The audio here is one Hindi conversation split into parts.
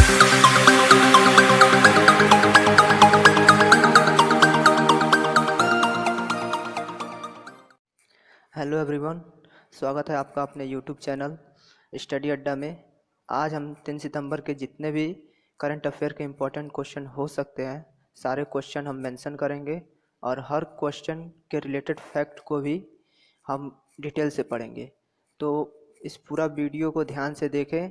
हेलो एवरीवन, स्वागत है आपका अपने यूट्यूब चैनल स्टडी अड्डा में। आज हम 3 सितंबर के जितने भी करंट अफेयर के इम्पोर्टेंट क्वेश्चन हो सकते हैं सारे क्वेश्चन हम मेंशन करेंगे और हर क्वेश्चन के रिलेटेड फैक्ट को भी हम डिटेल से पढ़ेंगे। तो इस पूरा वीडियो को ध्यान से देखें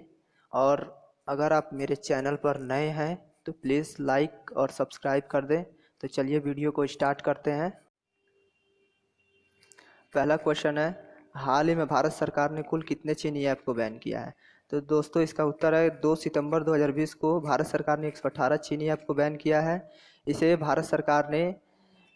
और अगर आप मेरे चैनल पर नए हैं तो प्लीज़ लाइक और सब्सक्राइब कर दें। तो चलिए वीडियो को स्टार्ट करते हैं। पहला क्वेश्चन है, हाल ही में भारत सरकार ने कुल कितने चीनी ऐप को बैन किया है? तो दोस्तों इसका उत्तर है 2 सितंबर 2020 को भारत सरकार ने 118 चीनी ऐप को बैन किया है। इसे भारत सरकार ने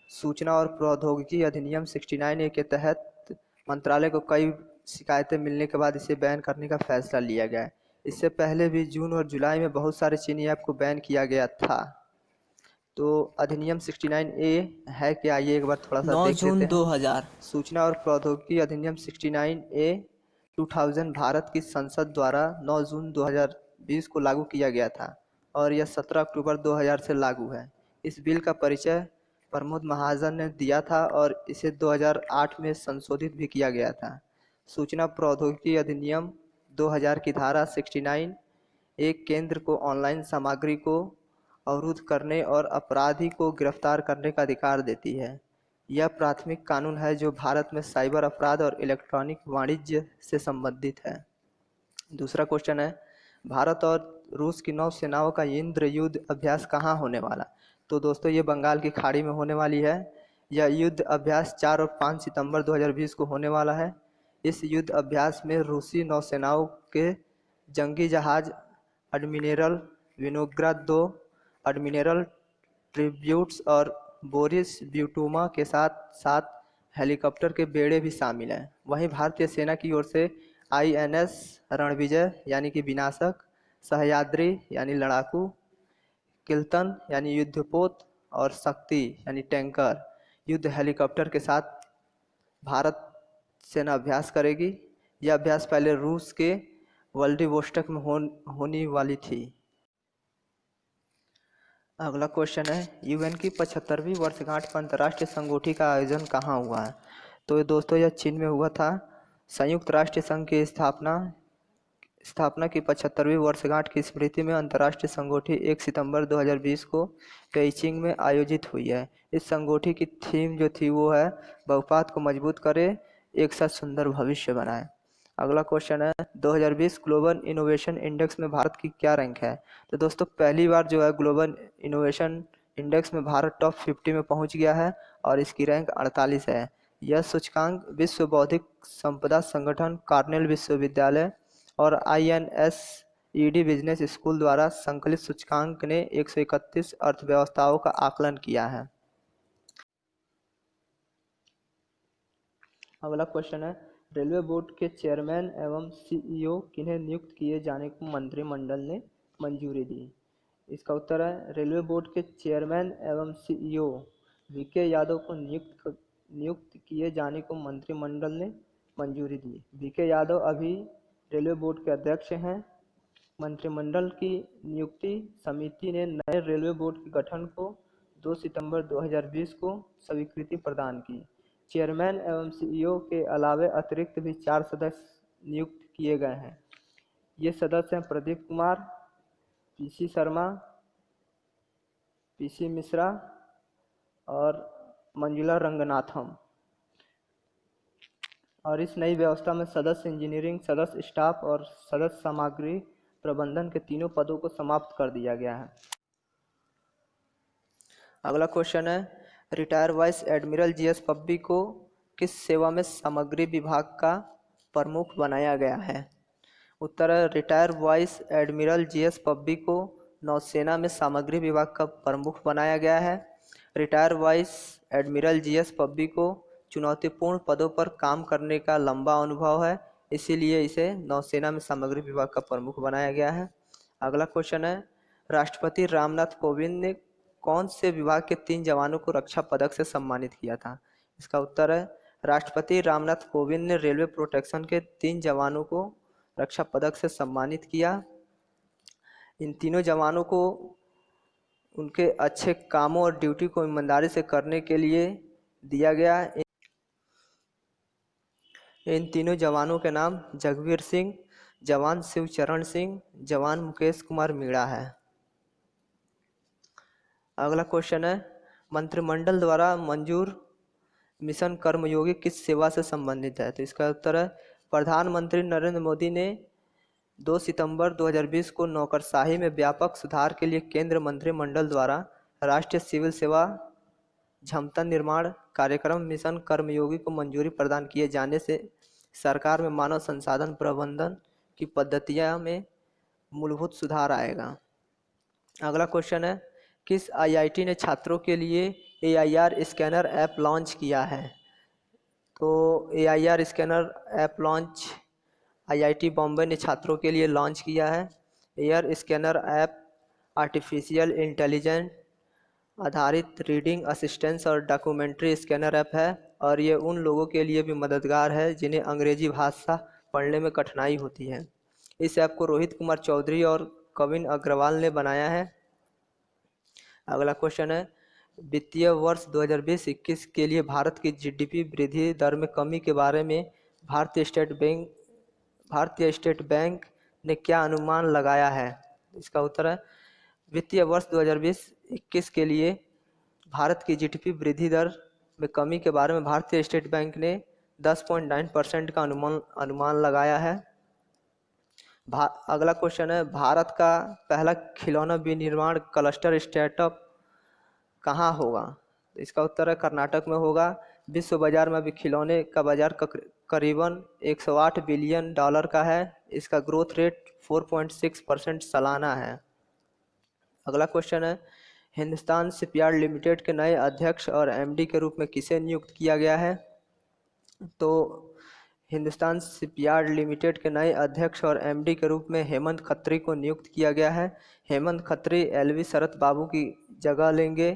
सूचना और प्रौद्योगिकी अधिनियम 69A के तहत मंत्रालय को कई शिकायतें मिलने के बाद इसे बैन करने का फैसला लिया गया है। इससे पहले भी जून और जुलाई में बहुत सारे चीनी ऐप को बैन किया गया था। तो अधिनियम 69A है क्या, ये एक बार थोड़ा सा 9 देख जून लेते हैं। 2000। सूचना और प्रौद्योगिकी अधिनियम 69A 2000 भारत की संसद द्वारा 9 जून 2020 को लागू किया गया था और यह 17 अक्टूबर 2000 से लागू है। इस बिल का परिचय प्रमोद महाजन ने दिया था और इसे 2008 में संशोधित भी किया गया था। सूचना प्रौद्योगिकी अधिनियम 2000 की धारा 69 एक केंद्र को ऑनलाइन सामग्री को अवरुद्ध करने और अपराधी को गिरफ्तार करने का अधिकार देती है। यह प्राथमिक कानून है जो भारत में साइबर अपराध और इलेक्ट्रॉनिक वाणिज्य से संबंधित है। दूसरा क्वेश्चन है, भारत और रूस की नौसेनाओं का इंद्र युद्ध अभ्यास कहाँ होने वाला? तो दोस्तों ये बंगाल की खाड़ी में होने वाली है। यह युद्ध अभ्यास 4 और 5 सितंबर 2020 को होने वाला है। इस युद्ध अभ्यास में रूसी नौसेनाओं के जंगी जहाज एडमिरल विनोग्राद 2, एडमिरल ट्रिब्यूट्स और बोरिस ब्यूटोमा के साथ साथ हेलीकॉप्टर के बेड़े भी शामिल हैं। वहीं भारतीय सेना की ओर से INS रणविजय यानी कि विनाशक, सह्याद्री यानी लड़ाकू, किल्तन यानी युद्धपोत और शक्ति यानी टैंकर युद्ध हेलीकॉप्टर के साथ भारत सेना अभ्यास करेगी। यह अभ्यास पहले रूस के व्लादिवोस्टोक में होने वाली थी। अगला क्वेश्चन है, UN की 75वीं वर्षगांठ पर अंतर्राष्ट्रीय संगोष्ठी का आयोजन कहाँ हुआ है? तो दोस्तों यह चीन में हुआ था। संयुक्त राष्ट्र संघ की स्थापना की 75वीं वर्षगांठ की स्मृति में अंतर्राष्ट्रीय संगोष्ठी 1 सितंबर 2020 को पेइचिंग में आयोजित हुई है। इस संगोष्ठी की थीम जो थी वो है बहुपात को मजबूत करे, एक साथ सुंदर भविष्य बनाए। अगला क्वेश्चन है, 2020 ग्लोबल इनोवेशन इंडेक्स में भारत की क्या रैंक है? तो दोस्तों पहली बार जो है ग्लोबल इनोवेशन इंडेक्स में भारत टॉप 50 में पहुंच गया है और इसकी रैंक 48 है। यह सूचकांक विश्व बौद्धिक संपदा संगठन, कार्नेल विश्वविद्यालय और INSED बिजनेस स्कूल द्वारा संकलित सूचकांक ने 131 अर्थव्यवस्थाओं का आकलन किया है। अगला क्वेश्चन है, रेलवे बोर्ड के चेयरमैन एवं CEO किन्हें नियुक्त किए जाने को मंत्रिमंडल ने मंजूरी दी? इसका उत्तर है, रेलवे बोर्ड के चेयरमैन एवं CEO VK यादव को नियुक्त किए जाने को मंत्रिमंडल ने मंजूरी दी। VK यादव अभी रेलवे बोर्ड के अध्यक्ष हैं। मंत्रिमंडल की नियुक्ति समिति ने नए रेलवे बोर्ड के गठन को 2 सितंबर 2020 को स्वीकृति प्रदान की। चेयरमैन एवं CEO के अलावे अतिरिक्त भी 4 सदस्य नियुक्त किए गए हैं। ये सदस्य हैं प्रदीप कुमार, PC शर्मा, PC मिश्रा और मंजुला रंगनाथम। और इस नई व्यवस्था में सदस्य इंजीनियरिंग, सदस्य स्टाफ और सदस्य सामग्री प्रबंधन के तीनों पदों को समाप्त कर दिया गया है। अगला क्वेश्चन है, रिटायर वाइस एडमिरल GS पब्बी को किस सेवा में सामग्री विभाग का प्रमुख बनाया गया है? उत्तर है, रिटायर वाइस एडमिरल GS पब्बी को नौसेना में सामग्री विभाग का प्रमुख बनाया गया है। रिटायर वाइस एडमिरल GS पब्बी को चुनौतीपूर्ण पदों पर काम करने का लंबा अनुभव है, इसीलिए इसे नौसेना में सामग्री विभाग का प्रमुख बनाया गया है। अगला क्वेश्चन है, राष्ट्रपति रामनाथ कोविंद ने कौन से विभाग के 3 जवानों को रक्षा पदक से सम्मानित किया था? इसका उत्तर है, राष्ट्रपति रामनाथ कोविंद ने रेलवे प्रोटेक्शन के 3 जवानों को रक्षा पदक से सम्मानित किया। इन तीनों जवानों को उनके अच्छे कामों और ड्यूटी को ईमानदारी से करने के लिए दिया गया। इन तीनों जवानों के नाम जगवीर सिंह, जवान शिवचरण सिंह, जवान मुकेश कुमार मीणा है। अगला क्वेश्चन है, मंत्रिमंडल द्वारा मंजूर मिशन कर्मयोगी किस सेवा से संबंधित है? तो इसका उत्तर है, प्रधानमंत्री नरेंद्र मोदी ने 2 सितंबर 2020 को नौकरशाही में व्यापक सुधार के लिए केंद्र मंत्रिमंडल द्वारा राष्ट्रीय सिविल सेवा क्षमता निर्माण कार्यक्रम मिशन कर्मयोगी को मंजूरी प्रदान किए जाने से सरकार में मानव संसाधन प्रबंधन की पद्धतियां में मूलभूत सुधार आएगा। अगला क्वेश्चन है, किस आईआईटी ने छात्रों के लिए AIR स्कैनर ऐप लॉन्च किया है? तो AIR scanner app launch IIT Bombay ने छात्रों के लिए लॉन्च किया है। Air scanner app artificial intelligence आधारित रीडिंग असिस्टेंस और डॉक्यूमेंट्री स्कैनर ऐप है और ये उन लोगों के लिए भी मददगार है जिन्हें अंग्रेजी भाषा पढ़ने में कठिनाई होती है। इस ऐप को रोहित कुमार चौधरी और कविन अग्रवाल ने बनाया है। अगला क्वेश्चन है, वित्तीय वर्ष 2020-21 के लिए भारत की GDP वृद्धि दर में कमी के बारे में भारतीय स्टेट बैंक ने क्या अनुमान लगाया है? इसका उत्तर है, वित्तीय वर्ष 2020-21 के लिए भारत की GDP वृद्धि दर में कमी के बारे में भारतीय स्टेट बैंक ने 10.9% का अनुमान लगाया है। अगला क्वेश्चन है, भारत का पहला खिलौना विनिर्माण क्लस्टर स्टार्टअप कहाँ होगा? इसका उत्तर है, कर्नाटक में होगा। विश्व बाजार में अभी खिलौने का बाजार करीबन $108 बिलियन का है। इसका ग्रोथ रेट 4.6% सालाना है। अगला क्वेश्चन है, हिंदुस्तान शिपयार्ड लिमिटेड के नए अध्यक्ष और MD के रूप में किसे नियुक्त किया गया है? तो हिंदुस्तान शिपयार्ड लिमिटेड के नए अध्यक्ष और MD के रूप में हेमंत खत्री को नियुक्त किया गया है। हेमंत खत्री LV शरत बाबू की जगह लेंगे।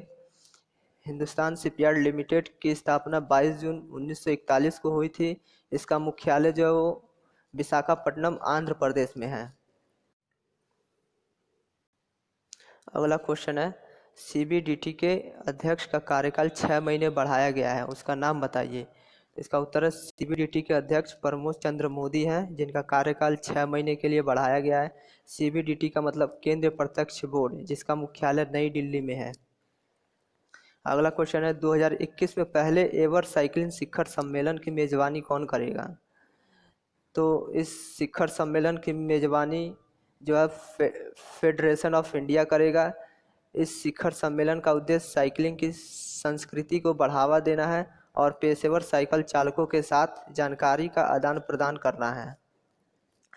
हिंदुस्तान शिपयार्ड लिमिटेड की स्थापना 22 जून 1941 को हुई थी। इसका मुख्यालय जो विशाखापट्टनम आंध्र प्रदेश में है। अगला क्वेश्चन है, CBDT के अध्यक्ष का कार्यकाल 6 महीने बढ़ाया गया है, उसका नाम बताइए। इसका उत्तर है, CBDT के अध्यक्ष प्रमोद चंद्र मोदी हैं, जिनका कार्यकाल 6 महीने के लिए बढ़ाया गया है। CBDT का मतलब केंद्रीय प्रत्यक्ष बोर्ड, जिसका मुख्यालय नई दिल्ली में है। अगला क्वेश्चन है, 2021 में पहले एवर साइकिलिंग शिखर सम्मेलन की मेजबानी कौन करेगा? तो इस शिखर सम्मेलन की मेजबानी जो है फेडरेशन ऑफ इंडिया करेगा। इस शिखर सम्मेलन का उद्देश्य साइकिलिंग की संस्कृति को बढ़ावा देना है और पेशेवर साइकिल चालकों के साथ जानकारी का आदान प्रदान करना है।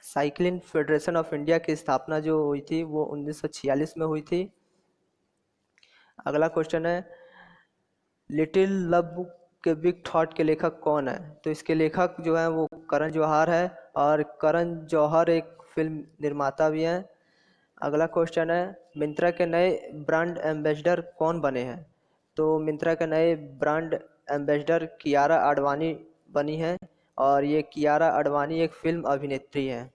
साइकिलिंग फेडरेशन ऑफ इंडिया की स्थापना जो हुई थी वो 1946 में हुई थी। अगला क्वेश्चन है, लिटिल लव बुक के बिग थॉट के लेखक कौन है? तो इसके लेखक जो है वो करण जौहर है और करण जौहर एक फिल्म निर्माता भी हैं। अगला क्वेश्चन है, मिंत्रा के नए ब्रांड एम्बेसडर कौन बने हैं? तो मिंत्रा के नए ब्रांड एम्बेसडर कियारा आडवाणी बनी है और ये कियारा आडवाणी एक फिल्म अभिनेत्री है।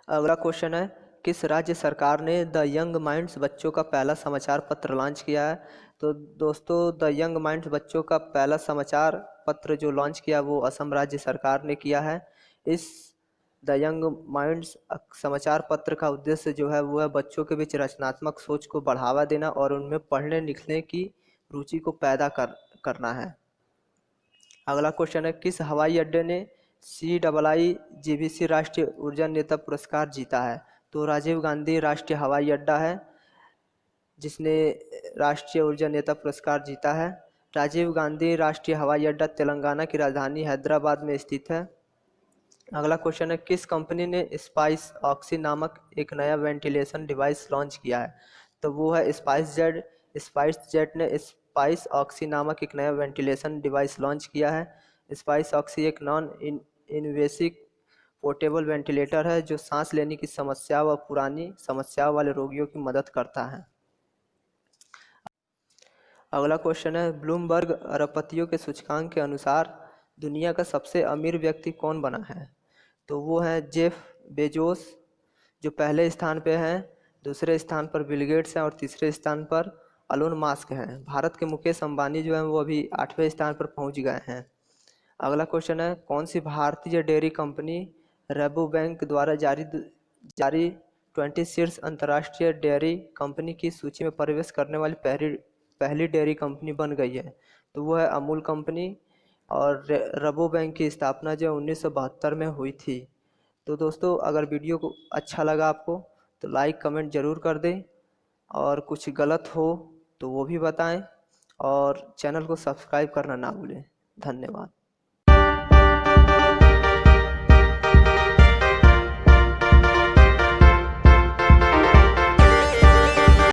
अगला क्वेश्चन है, किस राज्य सरकार ने द यंग माइंड्स बच्चों का पहला समाचार पत्र लॉन्च किया है? तो दोस्तों, द यंग माइंड्स बच्चों का पहला समाचार पत्र जो लॉन्च किया वो असम राज्य सरकार ने किया है। इस द यंग माइंड्स समाचार पत्र का उद्देश्य जो है वो है बच्चों के बीच रचनात्मक सोच को बढ़ावा देना और उनमें पढ़ने लिखने की रुचि को पैदा करना है। अगला क्वेश्चन है, किस हवाई अड्डे ने CIIGBC राष्ट्रीय ऊर्जा नेता पुरस्कार जीता है? तो राजीव गांधी राष्ट्रीय हवाई अड्डा है जिसने राष्ट्रीय ऊर्जा नेता पुरस्कार जीता है। राजीव गांधी राष्ट्रीय हवाई अड्डा तेलंगाना की राजधानी हैदराबाद में स्थित है। अगला क्वेश्चन है, किस कंपनी ने स्पाइस ऑक्सी नामक एक नया वेंटिलेशन डिवाइस लॉन्च किया है? तो वो है स्पाइस जेट ने स्पाइस ऑक्सी नामक एक नया वेंटिलेशन डिवाइस लॉन्च किया है। स्पाइस ऑक्सी एक नॉन इनवेसिव पोर्टेबल वेंटिलेटर है जो सांस लेने की समस्या व पुरानी समस्याओं वाले रोगियों की मदद करता है। अगला क्वेश्चन है, ब्लूमबर्ग अरबपतियों के सूचकांक के अनुसार दुनिया का सबसे अमीर व्यक्ति कौन बना है? तो वो है जेफ बेजोस जो पहले स्थान पे हैं, दूसरे स्थान पर बिल गेट्स हैं और तीसरे स्थान पर एलोन मस्क हैं। भारत के मुकेश अंबानी जो हैं वो अभी 8वें स्थान पर पहुंच गए हैं। अगला क्वेश्चन है, कौन सी भारतीय डेयरी कंपनी रेबो बैंक द्वारा जारी 20 शीर्ष अंतर्राष्ट्रीय डेयरी कंपनी की सूची में प्रवेश करने वाली पहली डेयरी कंपनी बन गई है? तो वो है अमूल कंपनी। और रेबो बैंक की स्थापना जो 1972 में हुई थी। तो दोस्तों, अगर वीडियो को अच्छा लगा आपको तो लाइक कमेंट ज़रूर कर दें, और कुछ गलत हो तो वो भी बताएं, और चैनल को सब्सक्राइब करना ना भूलें। धन्यवाद।